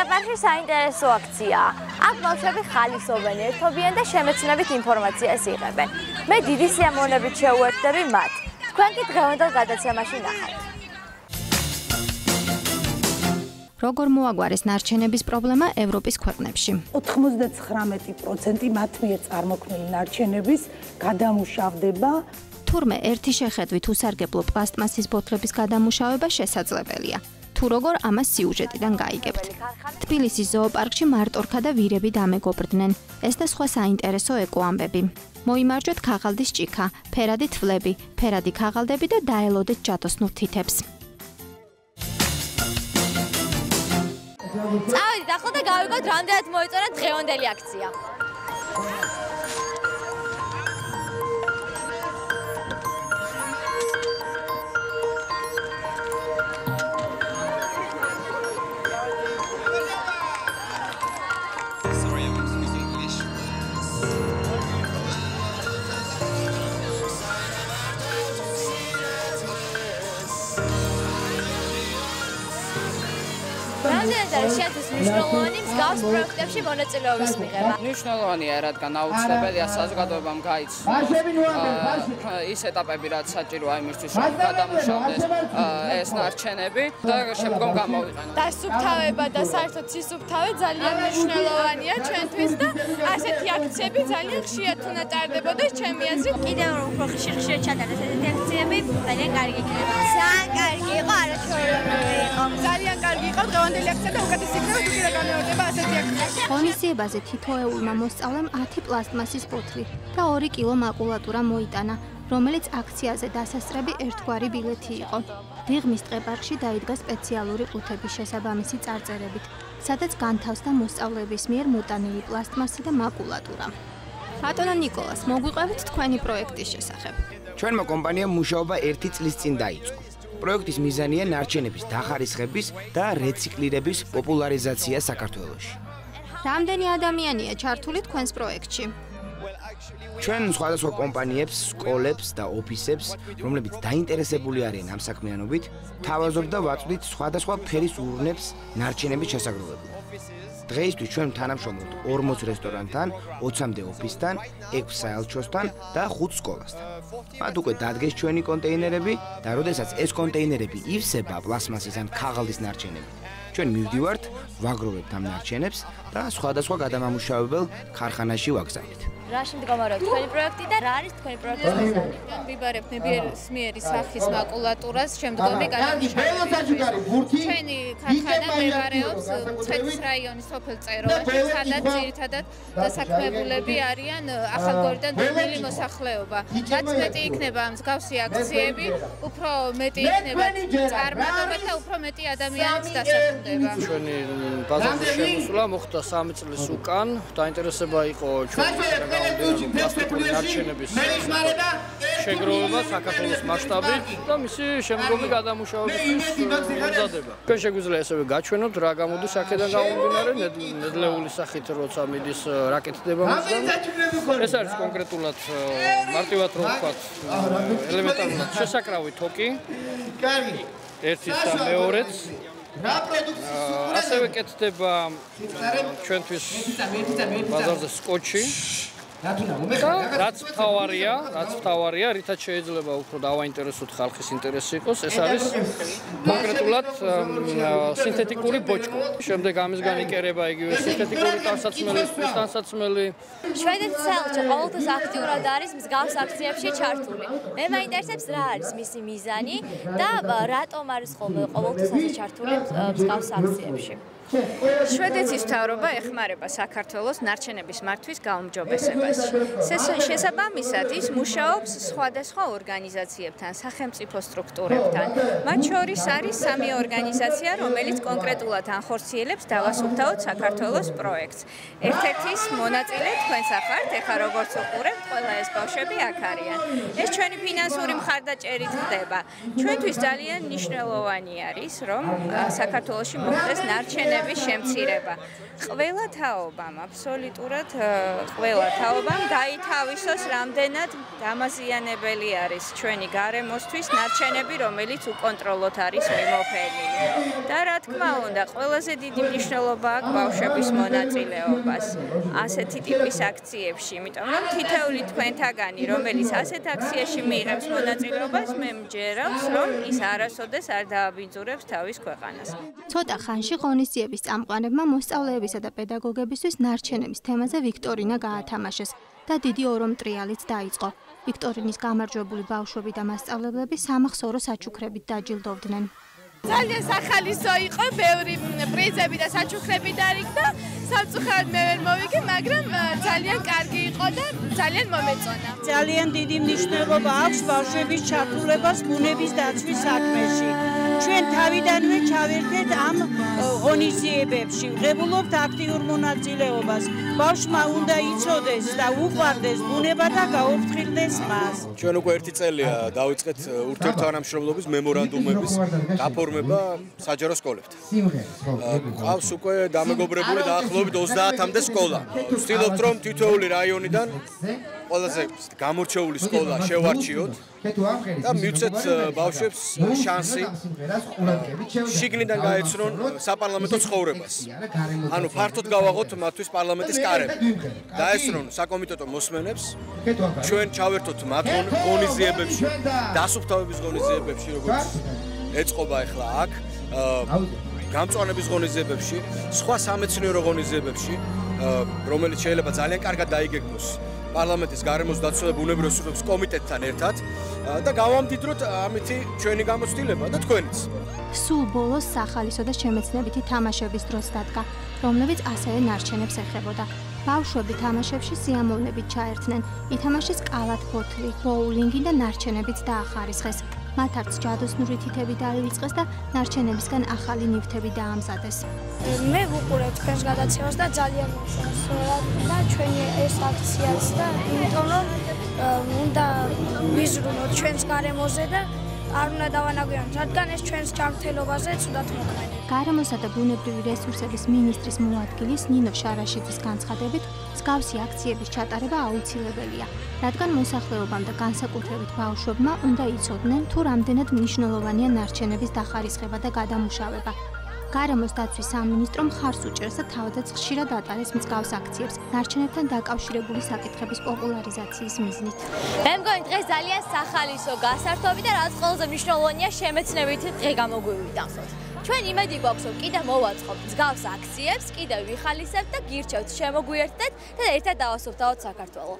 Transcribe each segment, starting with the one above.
ტყეპარში საინტერესო აქციაა. აქ ბავშვები ხალისობენ, ერთობიან და შემეცნებით ინფორმაციას იღებენ. მე დიდი სიამოვნებით შეუერთდები მათ. თქვენ კი დღევანდელ გადაცემაში ნახავთ. როგორ მოაგვარეს ნარჩენების პრობლემა ევროპის ქვეყნებში? 99% მათ მიერ წარმოქმნილი ნარჩენების გადამუშავდება. თურმე ერთი შეხედვით უსარგებლო პლასტმასის ბოთლების გადამუშავება შესაძლებელია. თუ როგორ ამას სიუჟეტიდან გაიგებთ. თბილისის ზოოპარკში მარტორქა და ვირები დამეგობრდნენ. ეს და სხვა საინტერესო ეკოამბები. მოიმარჯვეთ ქაღალდის ჭიქა, ფერადი თვლები, ფერადი ქაღალდები და დაელოდეთ ჯადოსნურ თითებს. წავედით ახლა და გავიგოთ რამდენად მოეწონა დღევანდელი აქცია. შეთვის მნიშვნელოვანი მსგავს პროექტებში მონაწილეობის მიღება. მნიშვნელოვანია, რადგან აუცილებელია საზოგადოებამ გაიცნოს ის ეტაპები, რაც საჭიროა იმისთვის, რომ გადამუშავდეს ეს ნარჩენები და შემდგომ გამოვიყენოს. დასუფთავება და საერთოდ სისუფთავე ძალიან მნიშვნელოვანია ჩვენთვის და ასეთი აქციები ძალიან ხშირად უნდა ტარდებოდეს ჩემი აზრით. კიდევ უფრო ხშირად ჩატარდეს ესეთი აქციები, ძალიან კარგი იქნება. ძალიან კარგი იყო, არაჩვეულებრივი იყო. ძალიან კარგი იყო დღევანდელი აქცია და უკეთესი იქნება თუ კიდე განმეორდება ასეთი აქცია. ღონისძიებაზე თითოეულმა მოსწავლემ 10 პლასტმასის ბოთლი და 2 კილო მაკულატურა მოიტანა, რომელიც აქციაზე დასასწრები ერთგვარი ბილეთი იყო. დიღმის ტყეპარკში დაიდგა სპეციალური ყუთების შესაბამისი წარწერებით, სადაც განთავსდა მოსწავლეების მიერ მოტანილი პლასტმასი და მაკულატურა. ბატონო ნიკოლას, მოგვიყვებით თქვენი პროექტის შესახებ. ჩვენმა კომპანიამ მუშაობა 1 წლის წინ დაიწყო. პროექტის მიზანია ნარჩენების დახარისხების და რეციკლირების პოპულარიზაცია საქართველოში. რამდენი ადამიანია ჩართული თქვენს პროექტში? ჩვენ სხვადასხვა კომპანიებს, სკოლებს და ოფისებს, რომლებიც დაინტერესებული არიან ამ საქმიანობით, თავაზობთ და ვაწვდით სხვადასხვა ფერის ურნებს ნარჩენების შესაგროვებლად. დღეისთვის ჩვენ თანამშრომლობთ 40 რესტორანთან, 20-მდე ოფისთან, 6 საელჩოსთან და 5 სკოლასთან. მათ უკვე დადგეს ჩვენი კონტეინერები და როდესაც ეს კონტეინერები ივსება პლასმასის ან ქაღალდის ნარჩენებით, ჩვენ მივდივართ, ვაგროვებთ ამ ნარჩენებს და სხვადასხვა გადამამუშავებელ ქარხანაში ვაგზავნით. რაში მდგომარეობს თქვენი პროექტი და რა არის თქვენი პროექტის მიზანი? ვიბარებთ ნებისმიერი სახის მაკულატურას შემდგომი გადამუშავებისთვის. ჩვენი ქარხანა მდებარეობს მცხეთის რაიონის სოფელ წეროვაში, სადაც ძირითადად დასაქმებულები არიან ახალგორიდან დევნილი მოსახლეობა. რაც მეტი იქნება მსგავსი აქციები, უფრო მეტი იქნება წარმატება და უფრო მეტი ადამიანებს დასაქმდება. ჩვენი ბაზარზე შემოსვლა მოხდა 3 წლის უკან. დაინტერესება იყო ჩვენი პლასტიკური ნარჩენების შეგროვება საქართველოს მასშტაბით და მისი შემდგომი გადამუშავებისთვის მომზადება. ჩვენ შეგვიძლია ესევე გაჩვენოთ რა გამოდის აქედან გამომდინარე, ნედლეული სახით როცა მიდის რაკეტდება მასთან. ეს არის კონკრეტულად მარტივად რომ ვთქვათ, ელემენტარულად შესაკრავი თოკი. კარგი. ერთის და მეორეც ასევე კეთდება ჩვენთვის ბაზარზე სკოჩი. რაც მთავარია, რითაც შეიძლება უფრო დავაინტერესოთ ხალხის ინტერესი იყოს, ეს არის კონკრეტულად სინთეტიკური ბოჭკო. შემდეგ ამისგან იკერება იგივე სინთეტიკური ტანსაცმელისთვის ტანსაცმელი. შვედეთის საელჩო ყოველთვის აქტიურად არის მსგავს აქციებში ჩართული. მე მაინტერესებს რა არის მისი მიზანი და რატომ არის ყოველთვის ასე ჩართული მსგავს აქციებში. შვედეთის მთავრობა ეხმარება საქართველოს ნარჩენების მართვის გაუმჯობესებას. შესაბამისად, ის მუშაობს სხვადასხვა ორგანიზაციებთან, სახელმწიფო სტრუქტურებთან. მათ შორის არის 3 ორგანიზაცია, რომელიც კონკრეტულად ანხორციელებს დავასუფთავოთ საქართველოს პროექტს. ერთ-ერთის მონაწილე თქვენს ახართ, ეხლა როგორც უყურებთ, ყველა ეს ბავშვები აქ არიან. ეს ჩვენი ფინანსური მხარდაჭერით ხდება. ჩვენთვის ძალიან მნიშვნელოვანი არის, რომ საქართველოში მოხდეს ნარჩენები მიზნების შემცირება. ყველა თაობამ, აბსოლუტურად ყველა თაობამ გაითავისოს, რამდენად დამაზიანებელი არის ჩვენი გარემოსთვის ნარჩენები, რომელიც უკონტროლოდ არის მიმოფენილი. და რა თქმა უნდა, ყველაზე დიდი მნიშვნელობა აქვს ბავშვების მონაწილეობას ასეთი ტიპის აქციებში, იმიტომ რომ თითოეული თქვენთაგანი, რომელიც ასეთ აქციაში მიიღებს მონაწილეობას, მე მჯერავს, რომ ის არასოდეს არ დააბინძურებს თავის ქვეყანას. ცოტა ხანში ღონისძიების წამყვანებმა მოსწავლეებისა და პედაგოგებისთვის ნარჩენების თემაზე ვიქტორინა გაათამაშეს და დიდი ორომტრიალიც დაიწყო. ვიქტორინის გამარჯვებული ბავშვები და მასწავლებლები სამახსოვრო საჩუქრებით დაჯილდოვდნენ. ძალიან სახალისო იყო, ბევრი პრიზები და საჩუქრები დარიგდა. სამწუხაროდ მე ვერ მოვიგე, მაგრამ ძალიან კარგი იყო და ძალიან მომეწონა. ძალიან დიდი მნიშვნელობა აქვს ბავშვების ჩართულებას ბუნების დაცვის საქმეში. ჩვენ თავიდანვე ჩავერთეთ ამ ღონისძიებებში, ვღებულობთ აქტიურ მონაწილეობას. ბავშვმა უნდა იცოდეს და უყვარდეს ბუნება და გაუფრთხილდეს მას. ჩვენ უკვე 1 წელია დავიწყეთ ურთიერთთანამშრომლობის მემორანდუმების გაფორმება საჯარო სკოლებთან. ყავს უკვე დამეგობრებული დაახლოებით 30-მდე სკოლა. ვცდილობთ რომ თითოეული რაიონიდან ყველაზე გამორჩეული სკოლა შევარჩიოთ და მივცეთ ბავშვებს შანსი შიგნიდან გაეცნონ საპარლამენტო ცხოვრებას. ანუ ფართოდ გავაღოთ მათთვის პარლამენტის კარები. დაესწრონ საკომიტეტო მოსმენებს, ჩვენ ჩავერთოთ მათ ღონისძიებებში, დასუფთავების ღონისძიებებში, როგორც ეწყობა ახლა აქ, გამწვანების ღონისძიებებში, სხვა სამეცნიერო ღონისძიებებში, რომელიც შეიძლება ძალიან კარგად დაიგეგმოს პარლამენტის გარემოს დაცვა და ბუნებრივი რესურსების კომიტეტთან ერთად და გავამდიდროთ ამითი ჩვენი გამოცდილება და თქვენიც. სულ ბოლოს სახალისო და შემეცნებითი თამაშების დროს დადგა, რომლებიც ასევე ნარჩენებს ეხებოდა. ბავშვები თამაშებში სიამოვნებით ჩაერთნენ, ითამაშეს კალათ ფოთლი, ბოულინგი და ნარჩენებიც დაახარისხეს. მათ არც ჯადოსნური თითები დაივიწყეს და ნარჩენებისგან ახალი ნივთები დაამზადეს. მე ვუყურებ თქვენს გადაცემას და ძალიან მომწონს და ჩვენი ეს აქციაც და იმიტომ რომ უნდა ვიზრუნოთ ჩვენს გარემოზე და არ უნდა დავანაგვიანოთ, რადგან ეს ჩვენს ჯანმრთელობაზე ცუდად მოქმედებს. გარემოსა და ბუნებრივი რესურსების მინისტრის მოადგილის ნინო შარაშიძის განცხადებით, მსგავსი აქციების ჩატარება აუცილებელია, რადგან მოსახლეობამ და განსაკუთრებით ბავშვებმა უნდა იცოდნენ, თუ რამდენად მნიშვნელოვანია ნარჩენების დახარისხება და გადამუშავება. გარემოს დაცვის სამინისტრო მხარს უჭერს და თავადაც ხშირად ატარებს მსგავს აქციებს ნარჩენებთან დაკავშირებული საკითხების პოპულარიზაციის მიზნით. მე მგონი დღეს ძალიან სახალისო გასართობი და რაც ყველაზე მნიშვნელოვანია შემეცნებითი დღე გამოგვივიდახოთ. ჩვენ იმედი გვაქვს, რომ კიდევ მოვაწყობთ მსგავს აქციებს, კიდევ ვიხალისებთ და გირჩევთ შემოგვიერთდეთ და ერთად დავასუფთავოთ საქართველო.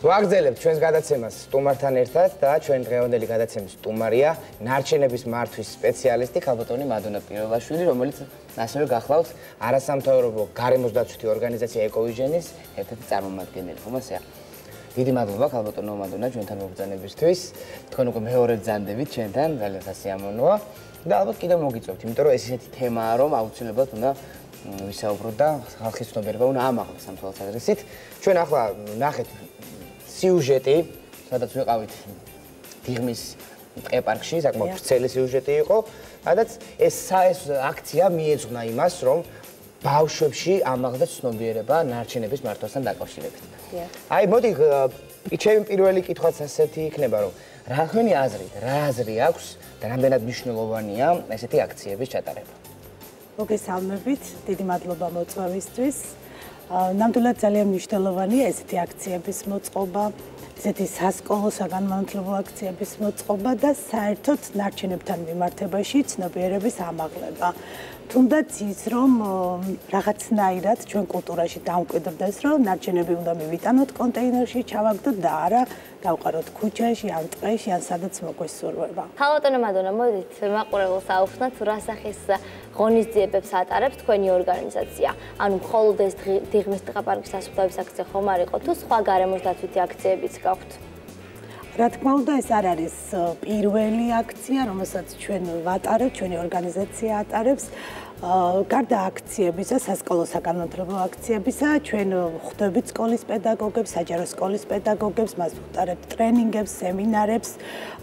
ვაგრძელებთ ჩვენს გადაცემას სტუმართან ერთად და ჩვენ დღევანდელი გადაცემის სტუმარია ნარჩენების მართვის სპეციალისტი ქალბატონი მადონა პიროვაშვილი, რომელიც ასევე გახლავთ არასამთავრობო გარემოს დაცვითი ორგანიზაცია ეკოვიჟენის ერთ-ერთი წარმომადგენელი. ხომასია. დიდი მადლობა ქალბატონო მადონა ჩვენთან მობრძანებისთვის. თქვენ უკვე მეორედ ბრძანდებით ჩვენთან, ძალიან სასიამოვნოა და ალბათ კიდევ მოგიწევთ, იმიტომ რომ ეს ისეთი თემაა, რომ აუცილებლად უნდა ვისაუბროთ და ხალხის ცნობიერება უნდა ამაღლოს ამ თვალსაზრისით. ჩვენ ახლა ნახეთ სიუჟეტი, სადაც ვიყავით დიღმის ტყეპარკში, საკმაოდ ვრცელი სიუჟეტი იყო, სადაც ეს აქცია მიეძღვნა იმას, რომ ბავშვებში ამაღლდეს ცნობიერება ნარჩენების მართვასთან დაკავშირებით. აი, მოდი, ჩემი პირველი კითხვაც ასეთი იქნება, რომ რა თქვენი აზრით, რა აზრი აქვს და რამდენად მნიშვნელოვანია ესეთი აქციების ჩატარება? მოგესალმებით, დიდი მადლობა მოწვევისთვის. ნამდვილად ძალიან მნიშვნელოვანია ესეთი აქციების მოწყობა, ესეთი სასკოლო საგანმანათლებლო აქციების მოწყობა და საერთოდ ნარჩენებთან მიმართებაში ცნობიერების ამაღლება. თუნდაც ის, რომ რაღაცნაირად ჩვენ კულტურაში დამკვიდრდეს, რომ ნარჩენები უნდა მივიტანოთ კონტეინერში, ჩავაგდოთ და არა დავყაროთ ქუჩაში, ან ტყეში, ან სადაც მოგვესურვება. ქალბატონო მადონა, მოდით მაყურებელს აუხსნათ, რა სახის ღონისძიებებს ატარებს თქვენი ორგანიზაცია? ანუ მხოლოდ ეს დიღმის ტყეპარკის დასუფთავების აქცია ხომ არ იყო, თუ სხვა გარემოს დაცვითი აქციებიც გაქვთ? რა თქმა უნდა, ეს არ არის პირველი აქცია, რომელსაც ჩვენ ვატარებთ, ჩვენი ორგანიზაცია ატარებს. გარდა აქციებისა, სასკოლო საკანონმდებლო აქციებისა, ჩვენ ხვდებით სკოლის პედაგოგებს, საჯარო სკოლის პედაგოგებს, მას ვუტარებთ ტრენინგებს, სემინარებს,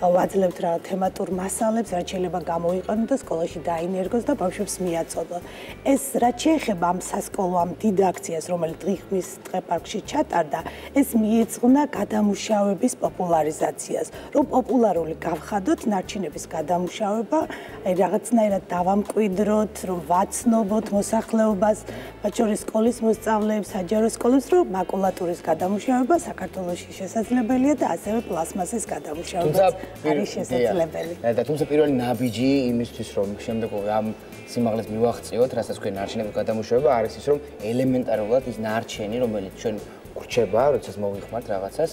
ვაძლევთ რა თემატურ მასალებს, რაც შეიძლება გამოიყენონ და სკოლაში დაინერგოს და ბავშვებს მიაწოდონ. ეს რაც შეეხება ამ სასკოლო ამ დიდ აქციას, რომელიც დღის დღეპარკში ჩატარდა, ეს მიეძღვნა გადამუშავების პოპულარიზაციას, რომ პოპულარული გავხადოთ ნარჩენების გადამუშავება, აი რაღაცნაირად დავამკვიდროთ, რომ ვაცნობოთ მოსახლეობას, მათ შორის სკოლის მოსწავლეებს, საჯარო სკოლებს, რომ მაკულატურის გადამუშავება საქართველოში შესაძლებელია და ასევე პლასმასის გადამუშავებაც არის შესაძლებელი. და თუმცა პირველი ნაბიჯი იმისთვის, რომ შემდეგ ამ სიმაღლეს მივაღწიოთ, რასაც ქვენ ნარჩენების გადამუშავება არის ის, რომ ელემენტარულად ის ნარჩენი, რომელიც ჩვენ გრჩება, როდესაც მოვიხმართ რაღაცას,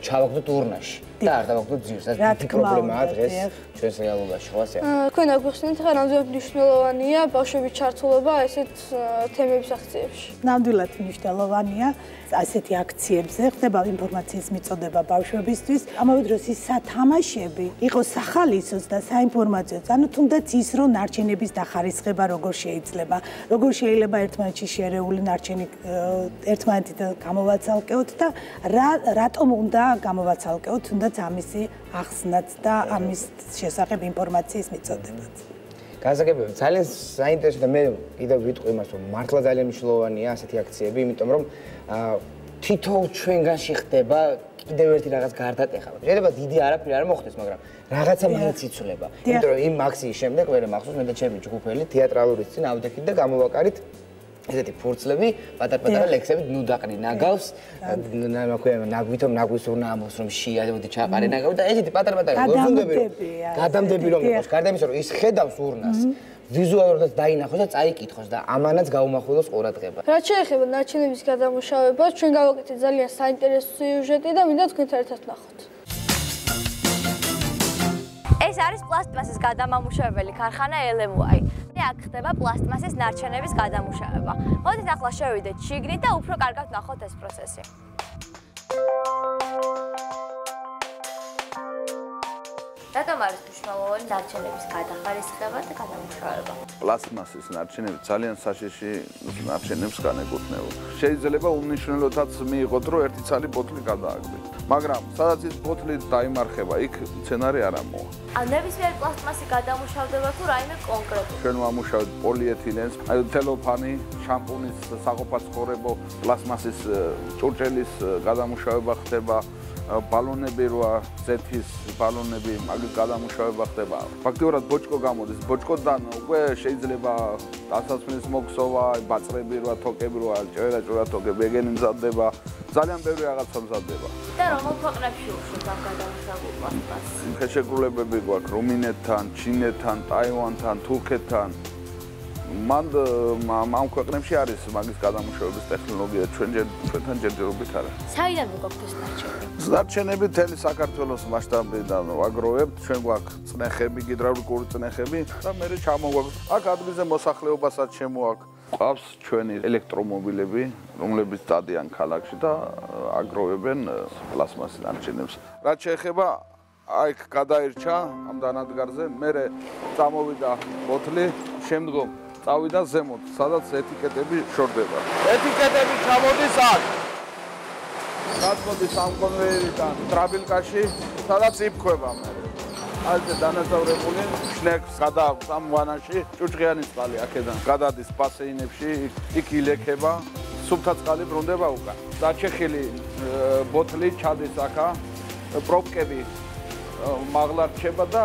ჩავაგდოთ ურნაში და არ დავაგდოთ ძირს. ეს დიდი პრობლემაა დღეს ჩვენს რეალობაში, ხო ასე? თქვენ აგვიხსნით, ხა ნამდვილად მნიშვნელოვანია ბავშვების ჩართულობა ესეთ თემების აქციებში. ნამდვილად მნიშვნელოვანია ასეთი აქციებზე ხდება ინფორმაციის მიწოდება ბავშვებისთვის. ამავე დროს ის სათამაშები იყოს სახალისოც და საინფორმაციოც, ანუ თუნდაც ის, რომ ნარჩენების დახარისხება როგორ შეიძლება, როგორ შეიძლება ერთმანეთში შერეული ნარჩენი ერთმანეთიდან გამოვაცალკეოთ და რატომ უნდა გამოვაცალკეოთ, თუნდაც ამისი ახსნაც და ამის შესახებ ინფორმაციის მიწოდებაც. გასაგებია, ძალიან საინტერესო და მე კიდევ ვიტყვი იმას, რომ მართლა ძალიან მნიშვნელოვანია ასეთი აქციები, იმიტომ რომ თითოეულ ჩვენგანში ხდება კიდევ ერთი რაღაც გარდატეხა. შეიძლება დიდი არაფერი არ მოხდეს, მაგრამ რაღაცა მაინც იცვლება. იმიტომ რომ იმ აქციის შემდეგ მე მახსოვს მე და ჩემი ჯგუფელი თეატრალური წინ ავდექით და გამოვაკარით ესეთი ფურცლები, პატარ-პატარა ლექსებით ნუ დაყრი ნაგავს, ნაგვითომ ნაგვის უნდა ამბობს რომ შია მოდი ჩაყარე ნაგავი და ესეთი პატარ-პატარა გადამდები რომ იყოს. გარდა იმისა რომ ის ხედავს ურნას ვიზუალურადაც დაინახოს და წაიკითხოს და ამანაც გაუმახვილოს ყურადღება. რაც შეეხება ნარჩენების გადამუშავებას, ჩვენ გავაკეთეთ ძალიან საინტერესო სიუჟეტი და მინდა თქვენთან ერთად ნახოთ. ეს არის პლასტმასის გადამამუშავებელი ქარხანა LMY. აქ ხდება პლასტმასის ნარჩენების გადამუშავება. მოდით ახლა შევიდეთ შიგნით და უფრო კარგად ვნახოთ ეს პროცესი. რატომ არის მნიშვნელოვანი ნარჩენების გადახარისხება და გადამუშავება? პლასტმასის ნარჩენები ძალიან საშიში ნარჩენებს განეკუთვნება. შეიძლება უმნიშვნელოდაც მიიღოთ, რომ ერთი ცალი ბოთლი გადააგდეთ. მაგრამ სადაც ის ბოთლი დაიმარხება, იქ მცენარე არ ამოვა. ან ნებისმიერი პლასტმასი გადამუშავდება თუ რაიმე კონკრეტული? ჩვენ ვამუშავებთ პოლიეთილენს, აი თელოფანი, შამპუნის საყოფაცხოვრებო, პლასტმასის ჭურჭელის გადამუშავება ხდება. ბალონები როა, ზეთის ბალონები, მაგის გადამუშავება ხდება. ფაქტიურად ბოჭკო გამოდის. ბოჭკოდან უკვე შეიძლება დასაცმლის მოქსოვა, ბაწრები როა, თოკები როა, ჭერა თოკები, ეგენი მზადდება. ძალიან ბევრი რაღაცა მზადდება. და რომელ ქვეყნებში უშვებთ ამ გადამუშავებულ პლასტმასს? ხელშეკრულებები გვაქვს რუმინეთთან, ჩინეთთან, ტაივანთან, თურქეთთან. მანდ ამ ქვეყნებში არის მაგის გადამუშავების ტექნოლოგია, ჩვენთან ჯერჯერობით არა. საიდან მოგაქვთ ეს ნარჩენები? ნარჩენები მთელი საქართველოს მასშტაბიდან ვაგროვებთ, ჩვენ გვაქვს წნეხები, გიდრაულიკური წნეხები და მე ჩამოვაგდ. აქ ადგილზე მოსახლეობასაც შემოაქვს. ყავს ჩვენი ელექტრომობილები, რომლებიც დადიან ქალაქში და აგროვებენ პლასმასის ნარჩენებს. რაც შეეხება აი გადაირჩა ამ დანადგარზე, მე წამოვიდა ბოთლი, შემდგომ წავიდა ზემოთ, სადაც ეტიკეტები შორდება. ეტიკეტები ჩამოდის აქ. გადმოდის ამ კონვეიერიდან ტრაბილკაში, სადაც იფქვება მე. ალზე დანაწევრებული შნექს გადააქვს ამ ვანაში, ჭუჭყიანი წყალი აქედან გადადის ბასეინებში, იქ ილექება, სუფთა წყალი ბრუნდება უკან. დაჩეხილი ბოთლი ჩადის აქა, პროპკები მაღლა რჩება და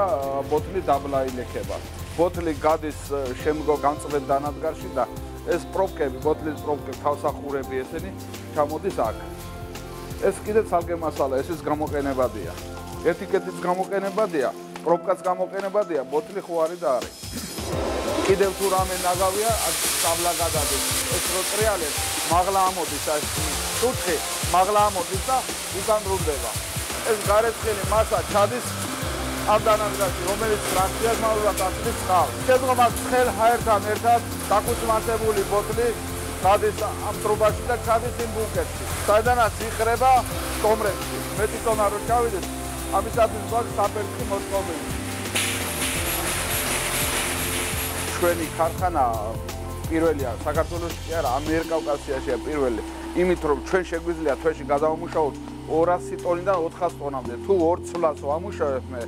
ბოთლი დაბლა ილექება. ბოთლი გადის შემდგომ გამწვეთ დანადგარში და ეს პროპკები, ბოთლის პროპკები, თავსახურები ესენი ჩამოდის აქ. ეს კიდე ცალკე მასალა, ეს ის გამოყენებადია. ეტიკეტიც გამოყენებადია, პროპკაც გამოყენებადია, ბოთლი ხო არის და არის. კიდევ თუ რამე ნაგავია, დაბლა გადადის. ეს რო ტრიალებს, მაღლა ამოდის ეს ჭუჭყი, მაღლა ამოდის და უკან ბრუნდება. ეს გარეცხილი მასა ჩადის ამ დანადგარში, რომელიც ტრანსფორმაციულად აწვის წყალს. შემდგომ აქ ცხელ ჰაერთან ერთად დაკუჭმასებული ბოთლი გადის ამ ტრუბაში და ჩადის იმ ბუნკერში. საიდანაც იხრება სტომრებში. მეტი ტონა რო ჩავიდეს, ამისათვის გვაქვს საფერხი მოწყობილი. ჩვენი ქარხანა პირველია საქართველოში კი არა, ამიერკავკასიაშია პირველი. იმით რომ ჩვენ შეგვიძლია თვეში გადავამუშავოთ 200 ტონიდან 400 ტონამდე. თუ 2 ცვლას ვამუშავებ მე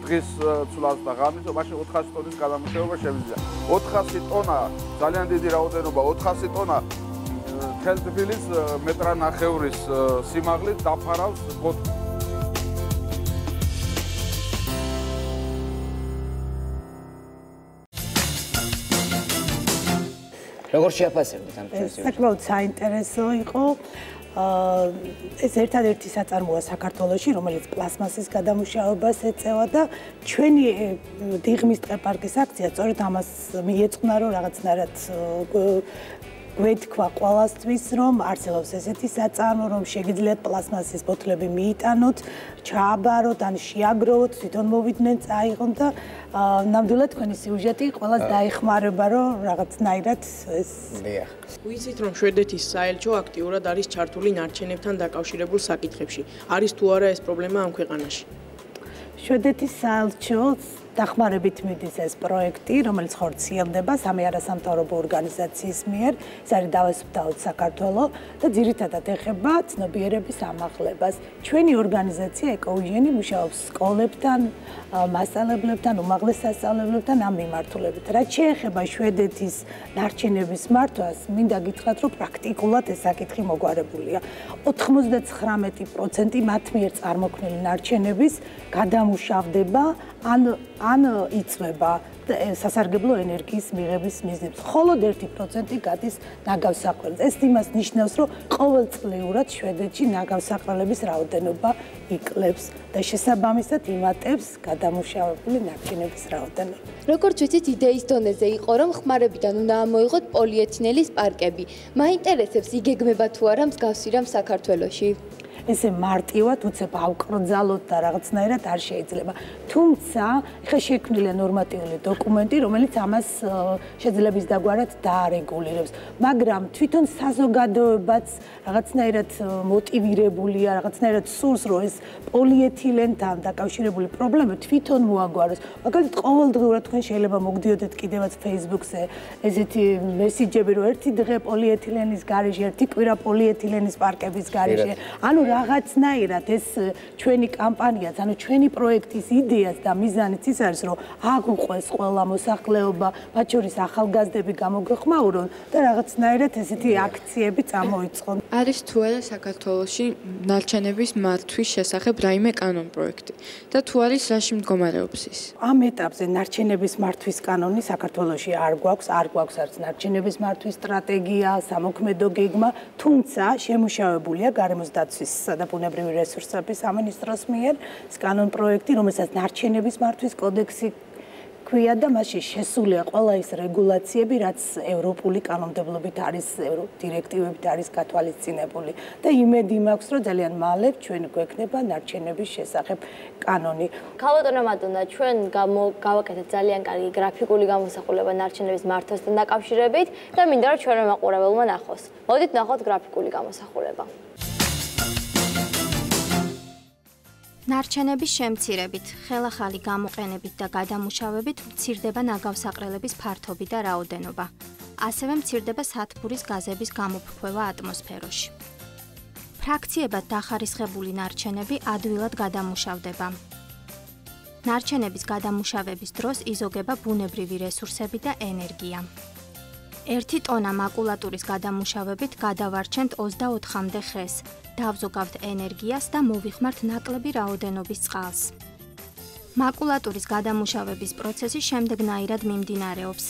დღის ცვლას და ღამის, მაშინ 400 ტონის გადამუშავება შეგვიძლია. 400 ტონა ძალიან დიდი რაოდენობა, 400 ტონა თელთბილის მეტრანახევრის სიმაღლით დაფარავს ბოთლს. როგორ შეაფასებთ ამ პროცესს? საკმაოდ საინტერესო იყო. ეს ერთადერთი საწარმოა საქართველოში, რომელიც პლასმასის გადამუშავებას ეწევა და ჩვენი დიღმის ტყეპარკის აქცია სწორედ ამას მიეწყნა, რომ რაღაცნაირად გვეთქვა ყველასთვის, რომ არსებობს ესეთი საწარმო, რომ შეგიძლიათ პლასმასის ბოთლები მიიტანოთ, ჩააბაროთ, ან შეაგროვოთ, თვითონ მოვიდნენ, წაიღონ და ნამდვილად თქვენი სიუჟეტი ყველას დაეხმარება, რომ რაღაცნაირად ეს ვიცით, რომ შვედეთის საელჩო აქტიურად არის ჩართული ნარჩენებთან დაკავშირებულ საკითხებში. არის თუ არა ეს პრობლემა ამ ქვეყანაში? შვედეთის საელჩოს დახმარებით მიდის ეს პროექტი, რომელიც ხორციელდება სამი არასამთავრობო ორგანიზაციის მიერ, ეს არის დავასუფთავოთ საქართველო და ძირითადად ეხება ცნობიერების ამაღლებას. ჩვენი ორგანიზაცია ეკოუჟენი მუშაობს სკოლებთან, მასწავლებლებთან, უმაღლეს სასწავლებლებთან ამ მიმართულებით. რაც შეეხება შვედეთის ნარჩენების მართვას, მინდა გითხრათ, რომ პრაქტიკულად ეს საკითხი მოგვარებულია. 99% მათ მიერ წარმოქმნილი ნარჩენების გადამუშავდება ან იწვება სასარგებლო ენერგიის მიღების მიზნებს. მხოლოდ 1% გადის ნაგავსაყრელზე. ეს იმას ნიშნავს, რომ ყოველწლიურად შვედეთში ნაგავსაყრელების რაოდენობა იკლებს და შესაბამისად იმატებს გადამუშავებული ნარჩენების რაოდენობა. როგორც ვიცით, იდეის დონეზე იყო, რომ ხმარებიდან უნდა ამოიღოთ პოლიეთილენის პარკები. მაინტერესებს, იგეგმება თუ არა მსგავსი რამ საქართველოში? ესე მარტივად უცებ ავკრძალოთ და რაღაცნაირად არ შეიძლება. თუმცა, ხა შექმნილია ნორმატიული დოკუმენტი, რომელიც ამას შეძლებს დაგვარად დაარეგულირებს. მაგრამ თვითონ საზოგადოებაც რაღაცნაირად მოტივირებულია, რაღაცნაირად სურს, რომ ეს პოლიეთილენთან დაკავშირებული პრობლემა თვითონ მოაგვაროს. მაგალითად, ყოველდღურად თქვენ შეიძლება მოგდიოდეთ კიდევაც Facebook-ზე ესეთი მესიჯები, რომ ერთი დღე პოლიეთილენის გარეშე, ერთი კვირა პოლიეთილენის პარკების გარეშე. ანუ რაღაცნაირად ეს ჩვენი კამპანიაც, ანუ ჩვენი პროექტის იდეაც და მიზანიც ის არის, რომ აგუყვეს ყველა მოსახლეობა, მათ შორის ახალგაზრდები გამოგეხმაურონ და რაღაცნაირად ესეთი აქციები წამოიწყონ. არის თუ არა საქართველოში ნარჩენების მართვის შესახებ რაიმე კანონ-პროექტი და თუ არის რაში მდგომარეობს ის? ამ ეტაპზე ნარჩენების მართვის კანონი საქართველოში არ გვაქვს არც ნარჩენების მართვის სტრატეგია, სამოქმედო გეგმა, თუმცა შემუშავებულია გარემოს დაცვის და ბუნებრივი რესურსების სამინისტროს მიერ ეს კანონ-პროექტი, რომელსაც ნარჩენების მართვის კოდექსი ქვია და მასში შესულია ყველა ის რეგულაციები, რაც ევროპული კანონმდებლობით არის, დირექტივებით არის გათვალისწინებული და იმედი მაქვს, რომ ძალიან მალე ჩვენ გვექნება ნარჩენების შესახებ კანონი. ქალბატონო მადონა, ჩვენ გავაკეთეთ ძალიან კარგი გრაფიკული გამოსახულება ნარჩენების მართვასთან დაკავშირებით და მინდა რომ ჩვენმა მაყურებელმა ნახოს. მოდით ნახოთ გრაფიკული გამოსახულება. ნარჩენების შემცირებით, ხელახალი გამოყენებით და გადამუშავებით მცირდება ნაგავსაყრელების ფართობი და რაოდენობა. ასევე მცირდება სათბურის გაზების გამოფრქვევა ატმოსფეროში. ფრაქციებად დახარისხებული ნარჩენები ადვილად გადამუშავდება. ნარჩენების გადამუშავების დროს იზოგება ბუნებრივი რესურსები და ენერგია. 1 ტონა მაკულატურის გადამუშავებით გადავარჩენთ 24-მდე ხეს. დავზოგავთ ენერგიას და მოვიხმართ ნაკლები რაოდენობის წყალს. მაკულატურის გადამუშავების პროცესი შემდეგნაირად მიმდინარეობს.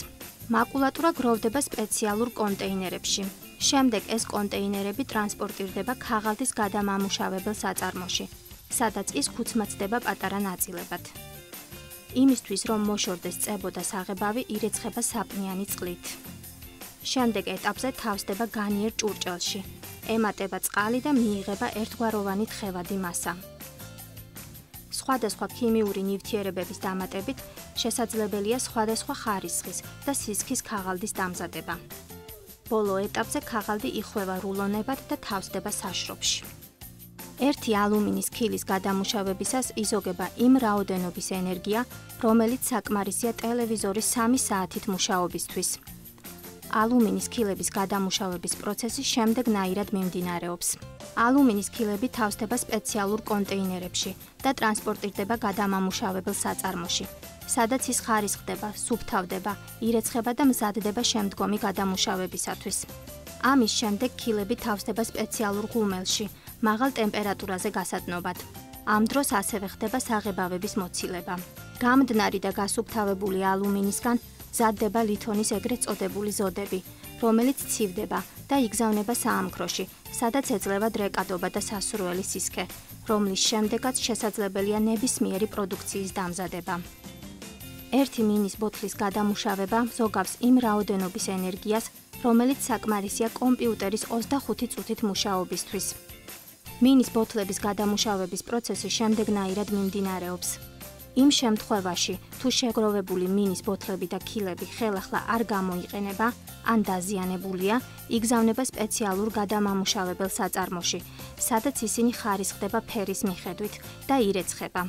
მაკულატურა გროვდება სპეციალურ კონტეინერებში. შემდეგ ეს კონტეინერები ტრანსპორტირდება ქაღალდის გადამამუშავებელ საწარმოში, სადაც ის ქუცმაცდება პატარა ნაწილებად. იმისთვის, რომ მოშორდეს წებო და საღებავი, ირეცხება საპნიანი წყლით. შემდეგ ეტაპზე თავსდება განიერ ჭურჭელში. ემატება წყალი და მიიღება ერთგვაროვანი თხევადი მასა. სხვადასხვა ქიმიური ნივთიერებების დამატებით შესაძლებელია სხვადასხვა ხარისხის და სისქის ქაღალდის დამზადება. ბოლო ეტაპზე ქაღალდი იხვევა რულონებად და თავსდება საშრობში. ერთი ალუმინის ქილის გადამუშავებისას იზოგება იმ რაოდენობის ენერგია, რომელიც საკმარისია ტელევიზორის 3 საათით მუშაობისთვის. ალუმინის ქილების გადამუშავების პროცესი შემდეგნაირად მიმდინარეობს. ალუმინის ქილები თავსდება სპეციალურ კონტეინერებში და ტრანსპორტირდება გადამამუშავებელ საწარმოში, სადაც ის ხარისხდება, სუფთავდება, ირეცხება და მზადდება შემდგომი გადამუშავებისათვის. ამის შემდეგ ქილები თავსდება სპეციალურ ღუმელში, მაღალ ტემპერატურაზე გასადნობად. ამ დროს ასევე ხდება საღებავების მოცილება. გამდნარი და გასუფთავებული ალუმინისგან მზადდება ლითონის ეგრეთ წოდებული ზოდები, რომელიც ცივდება და იგზავნება საამქროში, სადაც ეძლევა დრეკადობა და სასურველი სისქე, რომლის შემდეგაც შესაძლებელია ნებისმიერი პროდუქციის დამზადება. ერთი მინის ბოთლის გადამუშავება ზოგავს იმ რაოდენობის ენერგიას, რომელიც საკმარისია კომპიუტერის 25 წუთით მუშაობისთვის. მინის ბოთლების გადამუშავების პროცესი შემდეგნაირად მიმდინარეობს. იმ შემთხვევაში, თუ შეგროვებული მინის ბოთლები და ქილები ხელახლა არ გამოიყენება, ან დაზიანებულია, იგზავნება სპეციალურ გადამამუშავებელ საწარმოში, სადაც ისინი ხარისხდება ფერის მიხედვით და ირეცხება.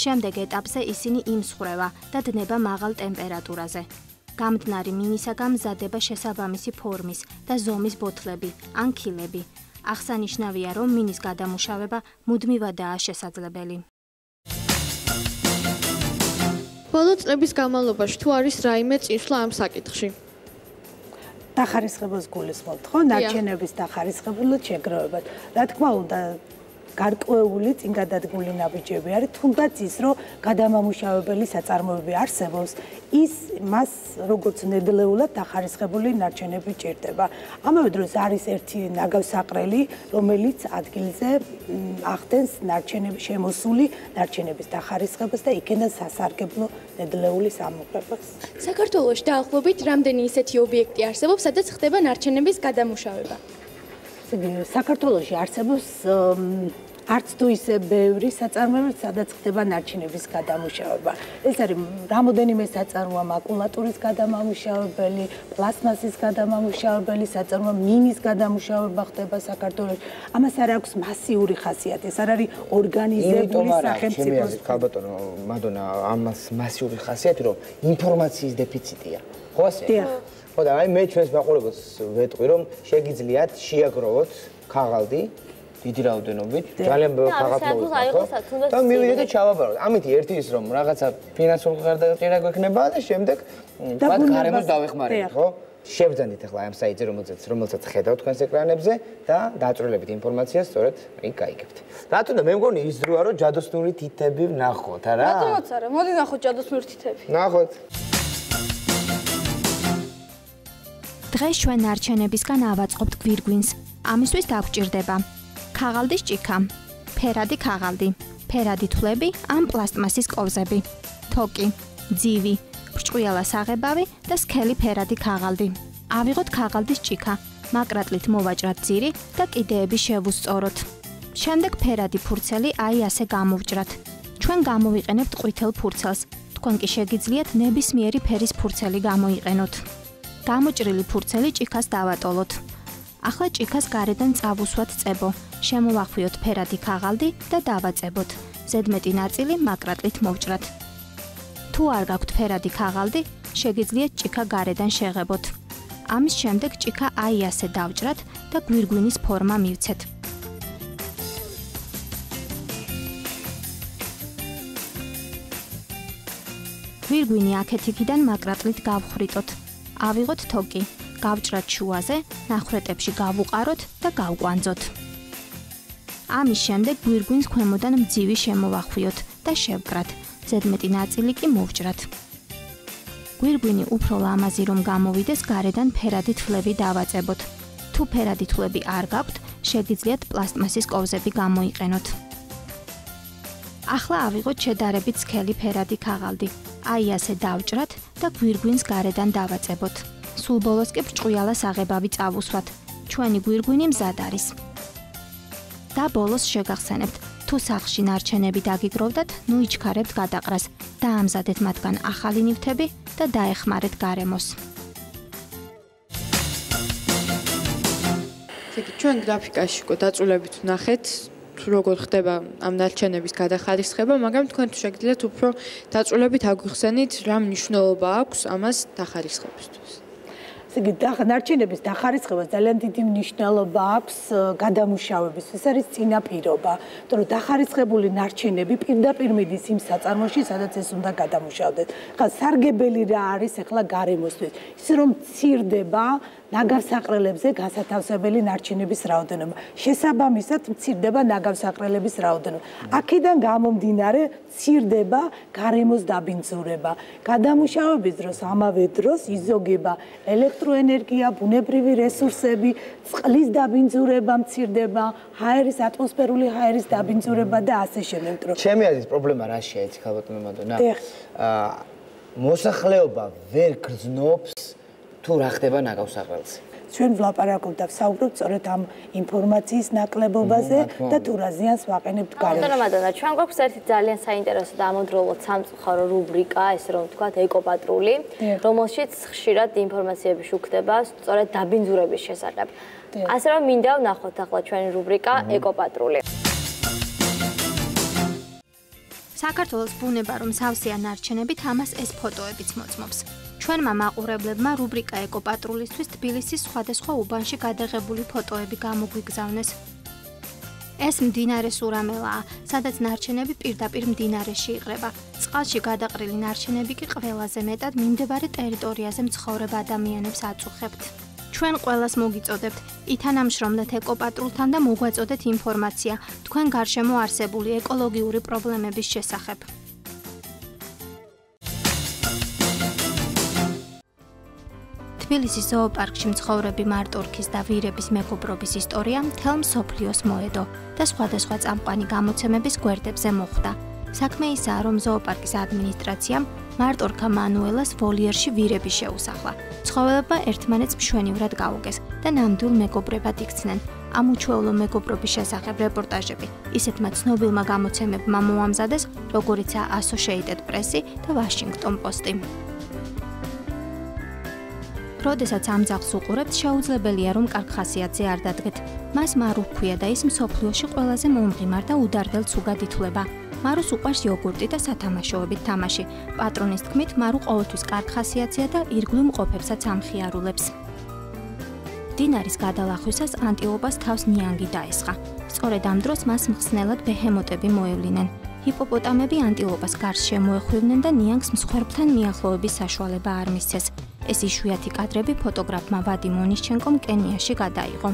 შემდეგ ეტაპზე ისინი იმსხვრევა და დნება მაღალ ტემპერატურაზე. გამდნარი მინისაგან მზადდება შესაბამისი ფორმის და ზომის ბოთლები ან ქილები. აღსანიშნავია, რომ მინის გადამუშავება მუდმივადაა შესაძლებელი. ბოლო წლების განმავლობაში თუ არის რაიმე წინსვლა ამ საკითხში? დახარისხებას გულისხმობთ, ხო? ნარჩენების დახარისხებულად შეგროვებად. რა თქმა უნდა, გარკვეული წინ გადადგმული ნაბიჯები არის, თუნდაც ის, რომ გადამამუშავებელი საწარმოები არსებობს, ის მას როგორც ნედლეულად დახარისხებული ნარჩენები ჭირდება. ამავე დროს არის ერთი ნაგავსაყრელი, რომელიც ადგილზე ახდენს ნარჩენების შემოსული ნარჩენების დახარისხებას და იქიდან სასარგებლო ნედლეულის ამოღებას. საქართველოში დაახლოებით რამდენი ისეთი ობიექტი არსებობს, სადაც ხდება ნარჩენების გადამუშავება? საქართველოში არსებობს არც თუ ისე ბევრი საწარმოები, სადაც ხდება ნარჩენების გადამუშავება. ეს არის რამოდენიმე საწარმოა მაკულატურის გადამამუშავებელი, პლასმასის გადამამუშავებელი საწარმოა, მინის გადამუშავება ხდება საქართველოში. ამას არ აქვს მასიური ხასიათი, ეს არ არის ორგანიზებული სახელმწიფო. ქალბატონო მადონა, ამას მასიური ხასიათი, რომ ინფორმაციის დეფიციტია. ხო ასე? ხო და აი მე ჩვენს მაყურებელს ვეტყვი, რომ შეგიძლიათ შეაგროვოთ ქაღალდი დიდი რაოდენობით, ძალიან ბევრი ქაღალდი მოვიწყოთ და მივიდეთ და ჩავაბაროთ. ამით ერთი ის რომ რაღაცა ფინანსური გარდაჭერა გვექნება და შემდეგ თქვათ გარემოს დავეხმარებით, ხო? შევძანდით ახლა ამ საიტზე, რომელსაც ხედავთ თქვენს ეკრანებზე და დაწვრილებით ინფორმაციას სწორედ იქ გაიგებთ. რატო და მე მგონი ის დროა რომ ჯადოსნური თითები ვნახოთ, არა? რატომაც არა, მოდი ნახოთ ჯადოსნური თითები. ნახოთ. დღეს ჩვენ ნარჩენებისგან ავაწყობთ გვირგვინს. ამისთვის დაგვჭირდება ქაღალდის ჭიქა, ფერადი ქაღალდი, ფერადი თვლები ან პლასტმასის კოვზები, თოკი, ძივი, ბრჭყვიალა საღებავი და სქელი ფერადი ქაღალდი. ავიღოთ ქაღალდის ჭიქა, მაკრატლით მოვაჭრათ ძირი და კიდეები შევუსწოროთ. შემდეგ ფერადი ფურცელი აი ასე გამოვჭრათ. ჩვენ გამოვიყენებთ ყვითელ ფურცელს. თქვენ კი შეგიძლიათ ნებისმიერი ფერის ფურცელი გამოიყენოთ. გამოჭრილი ფურცელი ჭიქას დავატოლოთ. ახლა ჭიქას გარედან წავუსვათ წებო. შემოვახვიოთ ფერადი ქაღალდი და დავაწებოთ. ზედმეტი ნაწილი მაკრატლით მოვჭრათ. თუ არ გაქვთ ფერადი ქაღალდი, შეგიძლიათ ჭიქა გარედან შეღებოთ. ამის შემდეგ ჭიქა აი ასე დავჭრათ და გვირგვინის ფორმა მივცეთ. გვირგვინი აქეთ-იქიდან მაკრატლით გავხვრიტოთ. ავიღოთ თოკი, გავჭრათ შუაზე, ნახრეტებში გავუყაროთ და გავკვანძოთ. ამის შემდეგ გვირგვინს ქვემოდან მძივი შემოვახვიოთ და შევკრათ. ზედმეტი ნაწილი კი მოვჭრათ. გვირგვინი უფრო ლამაზი რომ გამოვიდეს, გარედან ფერადი თვლები დავაწებოთ. თუ ფერადი თვლები არ გაქვთ, შეგიძლიათ პლასტმასის კოვზები გამოიყენოთ. ახლა ავიღოთ შედარებით სქელი ფერადი ქაღალდი. აი ასე დავჭრათ და გვირგვინს გარედან დავაწებოთ. სულ ბოლოს კი ბრჭყვიალა საღებავი წავუსვათ. ჩვენი გვირგვინი მზად არის. და ბოლოს შეგახსენებთ, თუ სახლში ნარჩენები დაგიგროვდათ, ნუ იჩქარებთ გადაყრას, დაამზადეთ მათგან ახალი ნივთები და დაეხმარეთ გარემოს. ჩვენ გრაფიკაში უკვე დაწვრილებით ვნახეთ როგორ ხდება ამ ნარჩენების გადახარისხება, მაგრამ თქვენ თუ შეგიძლიათ უფრო დაწვრილებით აგვიხსენით, რა მნიშვნელობა აქვს ამას დახარისხებისთვის. იგი ნარჩენების დახარისხებას ძალიან დიდი მნიშვნელობა აქვს გადამუშავებისთვის. ეს არის წინაპირობა, იმიტომ რომ დახარისხებული ნარჩენები პირდაპირ მიდის იმ საწარმოში, სადაც ეს უნდა გადამუშავდეს. ხა სარგებელი რა არის ახლა გარემოსთვის? ის რომ მცირდება ნაგავსაყრელებზე გასათავსებელი ნარჩენების რაოდენობა. შესაბამისად მცირდება ნაგავსაყრელების რაოდენობა. აქედან გამომდინარე მცირდება გარემოს დაბინძურება. გადამუშავების დროს ამავე დროს იზოგება ელექტროენერგია, ბუნებრივი რესურსები, წყლის დაბინძურება მცირდება, ჰაერის ატმოსფერული ჰაერის დაბინძურება და ასე შემდეგ. ჩემი აზრით პრობლემა რაშია იცი ხალბატონო მადონა? მოსახლეობა ვერ გრძნობს თუ რა ხდება ნაგავსაყრელზე. ჩვენ ვლაპარაკობთ და ვსაუბრობთ სწორედ ამ ინფორმაციის ნაკლებობაზე და თუ რა ზიანს ვაყენებთ გარემოში. ბატონო მადონა, ჩვენ გვაქვს ერთი ძალიან საინტერესო და ამავდროულად სამწუხარო რუბრიკა, ესე რომ ვთქვათ, ეკოპატრული, რომელშიც ხშირად ინფორმაციები შუქდება სწორედ დაბინძურების შესახებ. ასე რომ მინდა ვნახოთ ახლა ჩვენი რუბრიკა ეკოპატრული. საქართველოს ბუნება რომ სავსეა ნარჩენებით, ამას ეს ფოტოებიც მოწმობს. ჩვენმა მაყურებლებმა რუბრიკა ეკოპატრულისთვის თბილისის სხვადასხვა უბანში გადაღებული ფოტოები გამოგვიგზავნეს. ეს მდინარე სურამელაა, სადაც ნარჩენები პირდაპირ მდინარეში იყრება. წყალში გადაყრილი ნარჩენები კი ყველაზე მეტად მიმდებარე ტერიტორიაზე მცხოვრებ ადამიანებს აწუხებთ. ჩვენ ყველას მოგიწოდებთ, ითანამშრომლეთ ეკოპატრულთან და მოგვაწოდეთ ინფორმაცია თქვენ გარშემო არსებული ეკოლოგიური პრობლემების შესახებ. თბილისის ზოოპარკში მცხოვრები მარტორქის და ვირების მეგობრობის ისტორია მთელ მსოფლიოს მოედო და სხვადასხვა წამყვანი გამოცემების გვერდებზე მოხვდა. საქმე ისაა, რომ ზოოპარკის ადმინისტრაციამ მარტორქა მანუელას ვოლიერში ვირები შეუსახლა. ცხოველებმა ერთმანეთს მშვენივრად გაუგეს და ნამდვილ მეგობრებად იქცნენ. ამ უჩვეულო მეგობრობის შესახებ რეპორტაჟები ისეთმა ცნობილმა გამოცემებმა მოამზადეს, როგორიცაა Associated Press და Washington Post-ი. როდესაც ამ ძაღლს უყურებთ, შეუძლებელია რომ კარგ ხასიათზე არ დადგეთ. მას მარუ ჰქვია და ის მსოფლიოში ყველაზე მომღიმარ და უდარდელ ცუგად ითვლება. მარუს უყვარს იოგურტი და სათამაშოებით თამაში. პატრონის თქმით, მარუ ყოველთვის კარგ ხასიათზეა და ირგვლივ მყოფებსაც ამხიარულებს. დინარის გადალახვისას ანტილოპას თავს ნიანგი დაესხა. სწორედ ამ დროს მას მხსნელად ბეჰემოტები მოევლინენ. ჰიპოპოტამები ანტილოპას გარს შემოეხვიდნენ და ნიანგს მსხვერპლთან მიახლოების საშუალება არ მისცეს. ეს იშვიათი კადრები ფოტოგრაფმა ვადიმ ონიშჩენკომ კენიაში გადაიღო.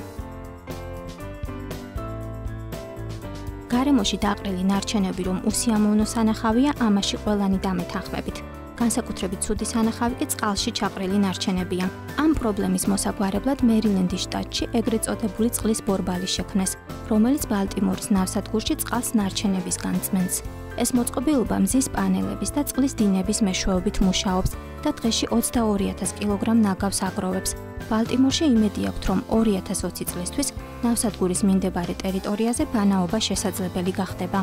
გარემოში დაყრილი ნარჩენები რომ უსიამოვნო სანახავია, ამაში ყველანი დამეთანხმებით. განსაკუთრებით ცუდი სანახავი კი წყალში ჩაყრილი ნარჩენებია. ამ პრობლემის მოსაგვარებლად მერილენდის შტატში ეგრეთ წოდებული წყლის ბორბალი შექმნეს, რომელიც ბალტიმორის ნავსადგურში წყალს ნარჩენებისგან წმენს. ეს მოწყობილობა მზის პანელების და წყლის დინების მეშვეობით მუშაობს და დღეში 22,000 კილოგრამ ნაგავს აგროვებს. ბალტიმორში იმედი აქვთ, რომ 2020 წლისთვის ნავსადგურის მიმდებარე ტერიტორიაზე ბანაობა შესაძლებელი გახდება.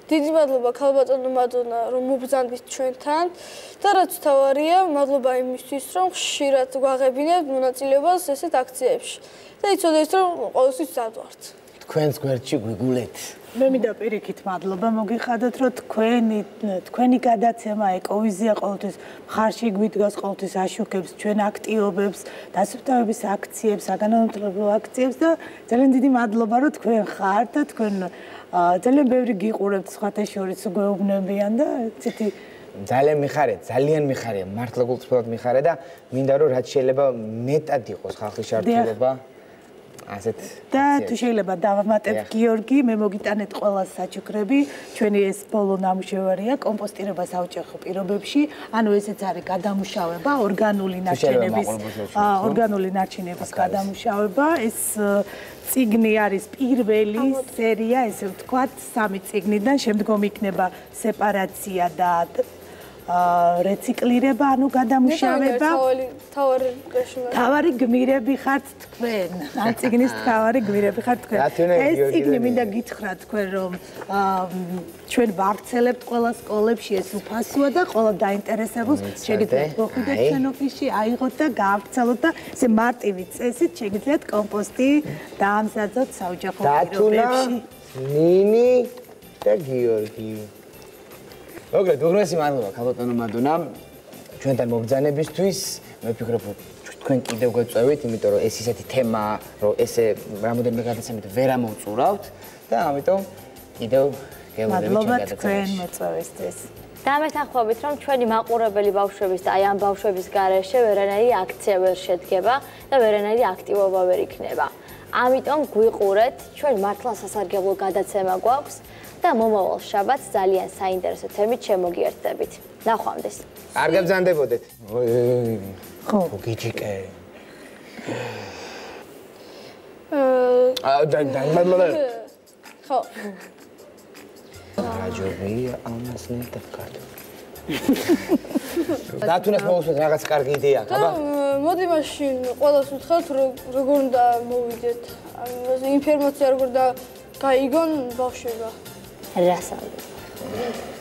დიდი მადლობა ქალბატონო მადონა, რომ მობრძანდით ჩვენთან და რაც თავარია, მადლობა იმისთვის, რომ ხშირად გვაღებინებთ მონაწილეობას ესეთ აქციებში და იცოდეთ, რომ ყოველთვის მზად ვართ. თქვენს გვერდში გვიგულეთ. მე მინდა პირიქით მადლობა მოგიხადოთ, რომ თქვენი გადაცემა ეკოვიზია ყოველთვის მხარში გვიდგას, ყოველთვის აშუქებს ჩვენ აქტიობებს, დასუფთავების აქციებს, საგანმანათლებლო აქციებს და ძალიან დიდი მადლობა, რომ თქვენ ხართ და თქვენ ძალიან ბევრი გიყურებთ სხვათა შორის გვეუბნებიან და ცეთი ძალიან მიხარია, მართლა გულწრფელად მიხარია და მინდა რომ რაც შეიძლება მეტად იყოს ხალხის ჩართულობა. ასეთ და თუ შეიძლება დავამატებ გიორგი, მე მოგიტანეთ ყველას საჩუქრები, ჩვენი ეს ბოლო ნამუშევარია კომპოსტირება საოჯახო პირობებში, ანუ ესეც არის გადამუშავება, ორგანული ნარჩენების გადამუშავება, ეს წიგნი არის პირველი სერია, ესე ვთქვათ, 3 წიგნიდან, შემდგომ იქნება სეპარაცია და რეციკლირება, ანუ გადამუშავება. თავარი გმირები ხართ თქვენ. ამ წიგნის თავარი გმირები ხართ თქვენ. ეს წიგნი მინდა გითხრათ თქვენ რომ ჩვენ ვავრცელებთ ყველა სკოლებში, ეს უფასოა და ყველა დაინტერესებულს შეგიძლიათ მოხვიდეთ ჩვენ ოფისში, აიღოთ და გაავრცელოთ და ესე მარტივი წესით შეგიძლიათ კომპოსტი დაამზადოთ საოჯახო პირობებში. ნინი და გიორგი. მოგეთ, უღრესი მადლობა ქალბატონო მადონამ ჩვენთან მობრძანებისთვის. მე ვფიქრობ, რომ თქვენ კიდევ გვეწევით, იმიტომ რომ ეს ისეთი თემაა, რომ ესე რამოდენიმე გადაცემით ვერ ამოვწურავთ და ამიტომ კიდევ გეუბნებით ჩვენ გადაცემაში. მადლობა თქვენ მოწვევისთვის. დამეთანხმებით, რომ ჩვენი მაყურებელი ბავშვების და აი ამ ბავშვების გარეშე ვერანაირი აქცია ვერ შედგება და ვერანაირი აქტივობა ვერ იქნება. ამიტომ გვიყურეთ, ჩვენ მართლა სასარგებლო გადაცემა გვაქვს და მომავალ შაბათს ძალიან საინტერესო თემით შემოგიერთდებით. ნახვამდის. არ გაბრძანდებოდეთ. ხო, გიჩიკე. ხო. რაჯობია ამას ნეტავკარ. დათუნას მოვუსმენთ რაღაც კარგი იდეა, ხაბა? მოდი მაშინ ყველას ვთხოვთ როგორ უნდა მოვიდეთ. ინფორმაცია როგორ და გაიგონ ბავშვებმა. რასაუბრებთ?